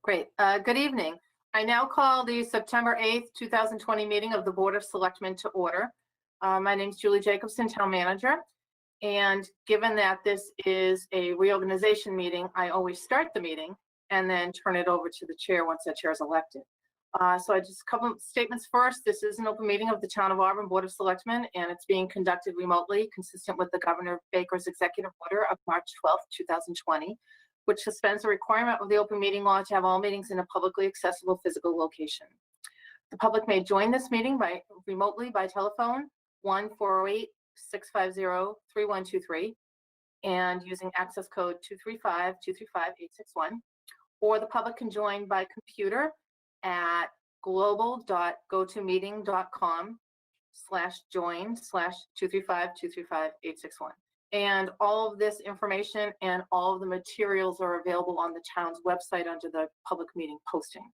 Great. Good evening. I now call the September 8th, 2020 meeting of the Board of Selectmen to order. My name is Julie Jacobson, Town Manager. And given that this is a reorganization meeting, I always start the meeting and then turn it over to the chair once that chair is elected. So I just a couple of statements first. This is an open meeting of the Town of Auburn Board of Selectmen, and it's being conducted remotely, consistent with the Governor Baker's executive order of March 12th, 2020, which suspends the requirement of the open meeting law to have all meetings in a publicly accessible physical location. The public may join this meeting remotely by telephone 1-408-650-3123 and using access code 235-235-861, or the public can join by computer at global.gotomeeting.com/join/235-235-861. And all of this information and all of the materials are available on the town's website under the public meeting posting.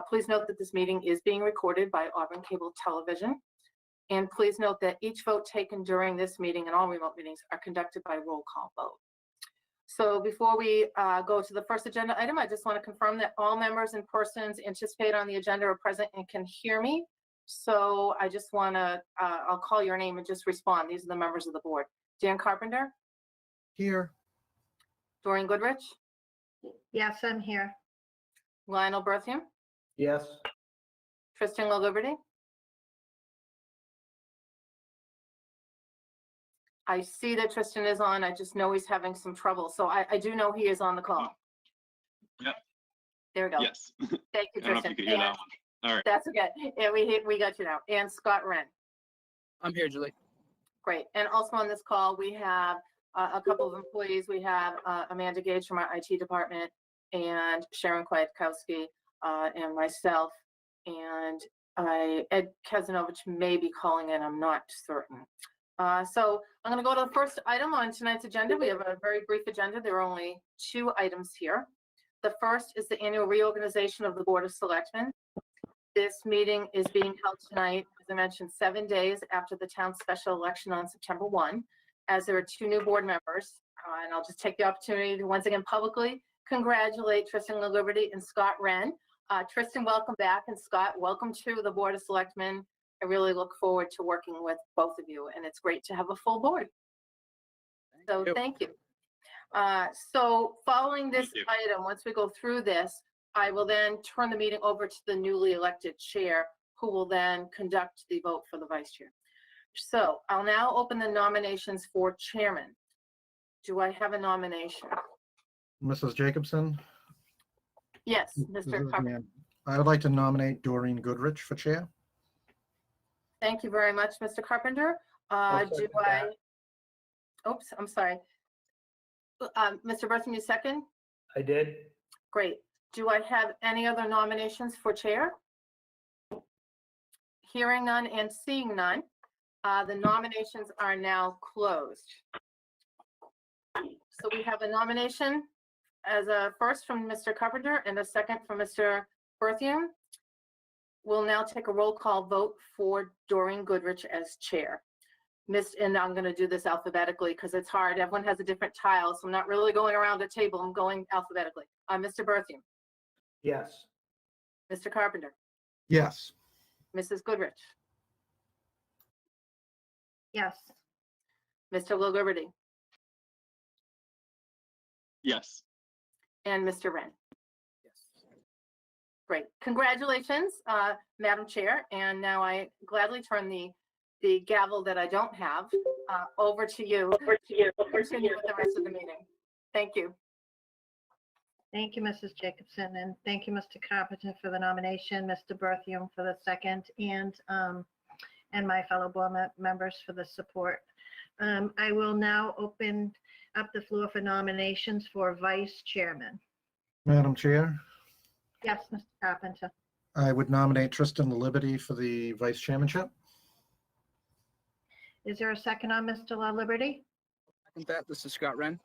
Please note that this meeting is being recorded by Auburn Cable Television. And please note that each vote taken during this meeting and all remote meetings are conducted by roll call vote. So before we go to the first agenda item, I just want to confirm that all members and persons anticipated on the agenda are present and can hear me. So I just want to, I'll call your name and just respond. These are the members of the board. Dan Carpenter? Here. Doreen Goodrich? Yes, I'm here. Lionel Berthium? Yes. Tristan LaLiberty? I see that Tristan is on. I just know he's having some trouble. So I do know he is on the call. Yep. There we go. Yes. Thank you, I don't know if Tristan. you could hear that one. All right. That's okay. Yeah, we got you now. And Scott Wren. I'm here, Julie. Great. And also on this call, we have a couple of employees. We have Amanda Gage from our IT department and Sharon Kwiatkowski and myself. And Ed Kazanovich may be calling in. I'm not certain. So I'm going to go to the first item on tonight's agenda. We have a very brief agenda. There are only 2 items here. The first is the annual reorganization of the Board of Selectmen. This meeting is being held tonight, as I mentioned, 7 days after the town's special election on September 1, as there are 2 new board members. And I'll just take the opportunity to once again publicly congratulate Tristan LaLiberty and Scott Wren. Tristan, welcome back, and Scott, welcome to the Board of Selectmen. I really look forward to working with both of you, and it's great to have a full board. So thank you. So following this item, once we go through this, I will then turn the meeting over to the newly elected chair, who will then conduct the vote for the vice chair. So I'll now open the nominations for chairman. Do I have a nomination? Mrs. Jacobson? Yes, Mr. Carpenter. I would like to nominate Doreen Goodrich for chair. Thank you very much, Mr. Carpenter. Oops, I'm sorry. Mr. Berthium, you second? I did. Great. Do I have any other nominations for chair? Hearing none and seeing none, the nominations are now closed. So we have a nomination as a first from Mr. Carpenter and a second from Mr. Berthium. We'll now take a roll call vote for Doreen Goodrich as chair. And I'm going to do this alphabetically because it's hard. Everyone has a different tile, so I'm not really going around a table. I'm going alphabetically. Mr. Berthium. Yes. Mr. Carpenter. Yes. Mrs. Goodrich. Yes. Mr. LaLiberty. Yes. And Mr. Wren. Yes. Great. Congratulations, Madam Chair. And now I gladly turn the gavel that I don't have over to you to continue with the rest of the meeting. Thank you. Thank you, Mrs. Jacobson, and thank you, Mr. Carpenter, for the nomination, Mr. Berthium for the second, and my fellow board members for the support. I will now open up the floor for nominations for vice chairman. Madam Chair, Yes, Mr. Carpenter. I would nominate Tristan LaLiberty for the vice chairmanship. Is there a second on Mr. LaLiberty? Second that. This is Scott Wren.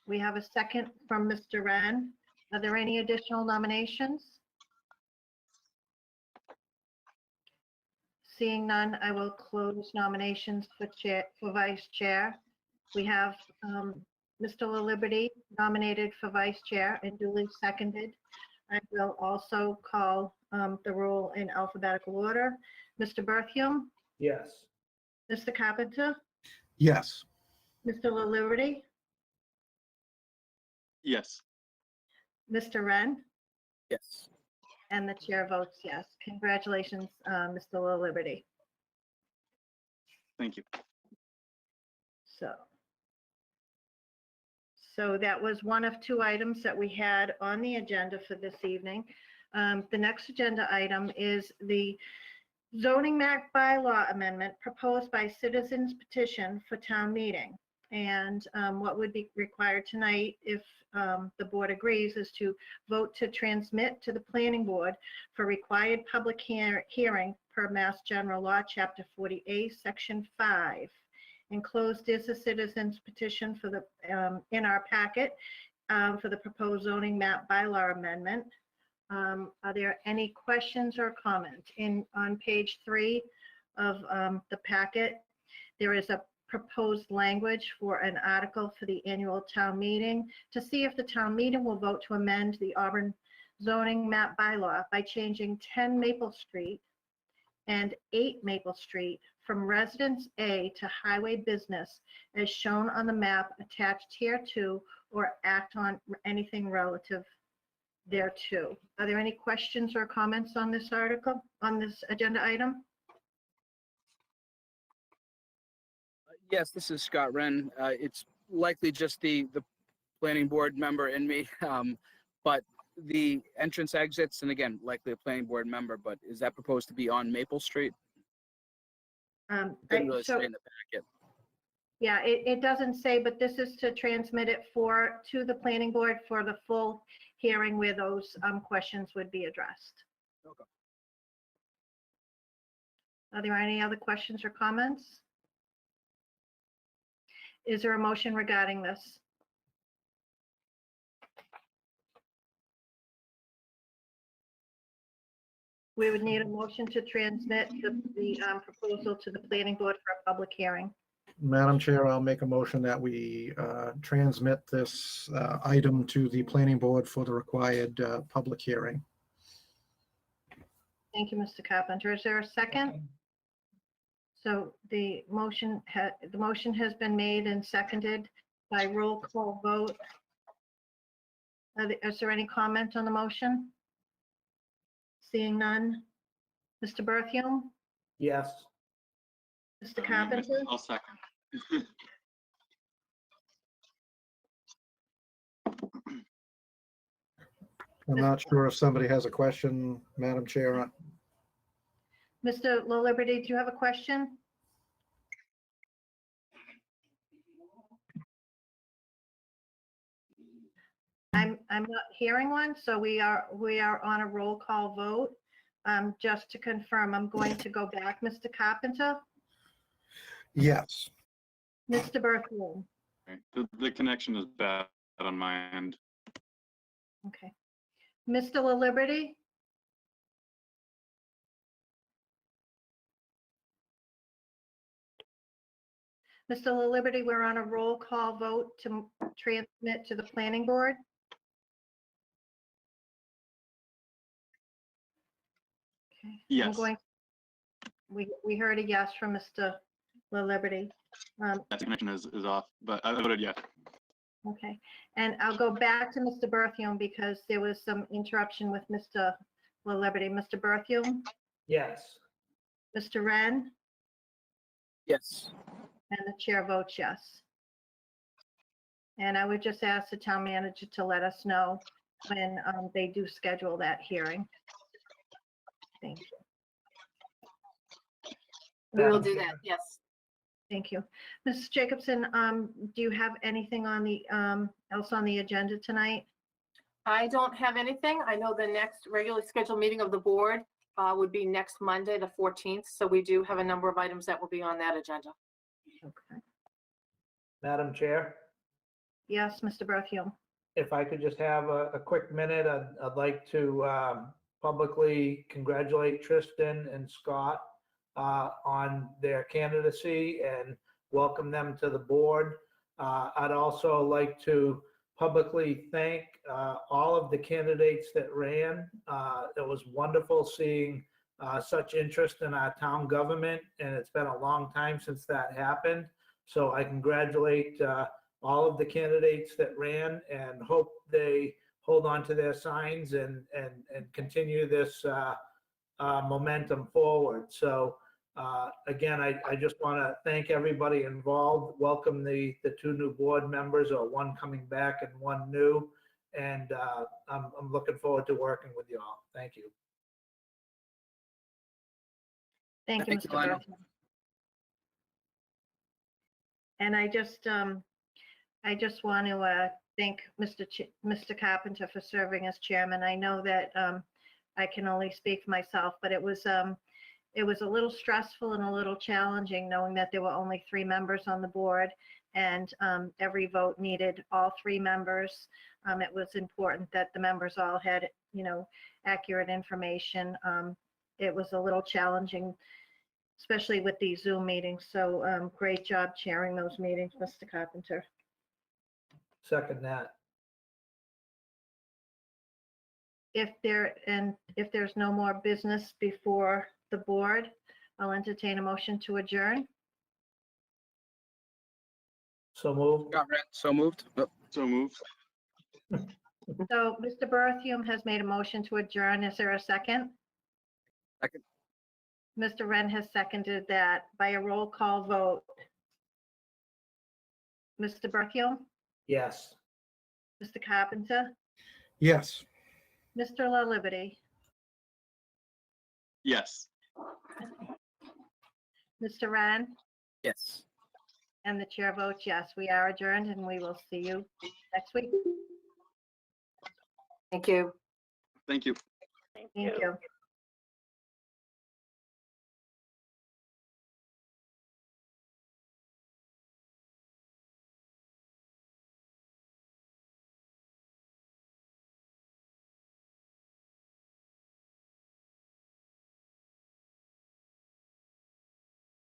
We have a second from Mr. Wren. Are there any additional nominations? Seeing none, I will close nominations for vice chair. We have Mr. La Liberty nominated for vice chair and duly seconded. I will also call the roll in alphabetical order. Mr. Berthium, Yes. Mr. Carpenter, Yes. Mr. La Liberty, Yes. Mr. Wren, Yes. and the chair votes yes. Congratulations, Mr. La Liberty. Thank you. So that was one of two items that we had on the agenda for this evening. The next agenda item is the zoning map bylaw amendment proposed by citizens petition for town meeting. And what would be required tonight, if the board agrees, is to vote to transmit to the planning board for required public hearing per Mass General Law, Chapter 40A, Section 5. Enclosed is a citizen's petition for the, in our packet, for the proposed zoning map bylaw amendment. Are there any questions or comments? On page 3 of the packet, there is a proposed language for an article for the annual town meeting to see if the town meeting will vote to amend the Auburn zoning map bylaw by changing 10 Maple Street and 8 Maple Street from Residence A to Highway Business as shown on the map attached hereto, or act on anything relative thereto. Are there any questions or comments on this article, on this agenda item? Yes, this is Scott Wren. It's likely just the planning board member and me, but the entrance exits, and again, likely a planning board member, but is that proposed to be on Maple Street? Didn't really So, say in the packet. yeah, it doesn't say, but this is to transmit it to the planning board for the full hearing where those questions would be addressed. Okay. Are there any other questions or comments? Is there a motion regarding this? We would need a motion to transmit the proposal to the planning board for a public hearing. Madam Chair, I'll make a motion that we transmit this item to the planning board for the required public hearing. Thank you, Mr. Carpenter. Is there a second? So the motion has been made and seconded by roll call vote. Is there any comment on the motion? Seeing none. Mr. Berthium, Yes. Mr. Carpenter, I'll second. I'm not sure if somebody has a question, Madam Chair. Mr. La Liberty, do you have a question? I'm not hearing one, so we are on a roll call vote. Just to confirm, I'm going to go back. Mr. Carpenter, Yes. Mr. Berthium. Okay. The connection is bad on my end. Okay. Mr. La Liberty? Mr. La Liberty, we're on a roll call vote to transmit to the planning board. Okay. I'm Yes. going. We heard a yes from Mr. La Liberty. That connection is off, but I voted yes. Okay, and I'll go back to Mr. Berthium because there was some interruption with Mr. La Liberty. Mr. Berthium, Yes. Mr. Wren, Yes. and the chair votes yes. And I would just ask the town manager to let us know when they do schedule that hearing. Thank you. We will do that, yes. Thank you. Mrs. Jacobson, do you have anything on the, else on the agenda tonight? I don't have anything. I know the next regularly scheduled meeting of the board would be next Monday, the 14th. So we do have a number of items that will be on that agenda. Okay. Madam Chair, Yes, Mr. Berthium. if I could just have a quick minute, I'd like to publicly congratulate Tristan and Scott on their candidacy and welcome them to the board. I'd also like to publicly thank all of the candidates that ran. It was wonderful seeing such interest in our town government, and it's been a long time since that happened. So I congratulate all of the candidates that ran and hope they hold on to their signs and continue this momentum forward. So again, I just want to thank everybody involved, welcome the two new board members, or one coming back and one new. And I'm looking forward to working with you all. Thank you. Thank you, Thank you, Mr. Lionel. Berthium. And I just want to thank Mr. Carpenter for serving as chairman. I know that I can only speak for myself, but it was a little stressful and a little challenging knowing that there were only 3 members on the board, and every vote needed all 3 members. It was important that the members all had, accurate information. It was a little challenging, especially with these Zoom meetings. So great job chairing those meetings, Mr. Carpenter. Second that. If there's no more business before the board, I'll entertain a motion to adjourn. So moved. Scott Wren, so moved. Oh, So moved. So Mr. Berthium has made a motion to adjourn. Is there a second? Second. Mr. Wren has seconded that by a roll call vote. Mr. Berthium, Yes. Mr. Carpenter, Yes. Mr. La Liberty, Yes. Mr. Wren, Yes. and the chair votes yes. We are adjourned, and we will see you next week. Thank you. Thank you. Thank you.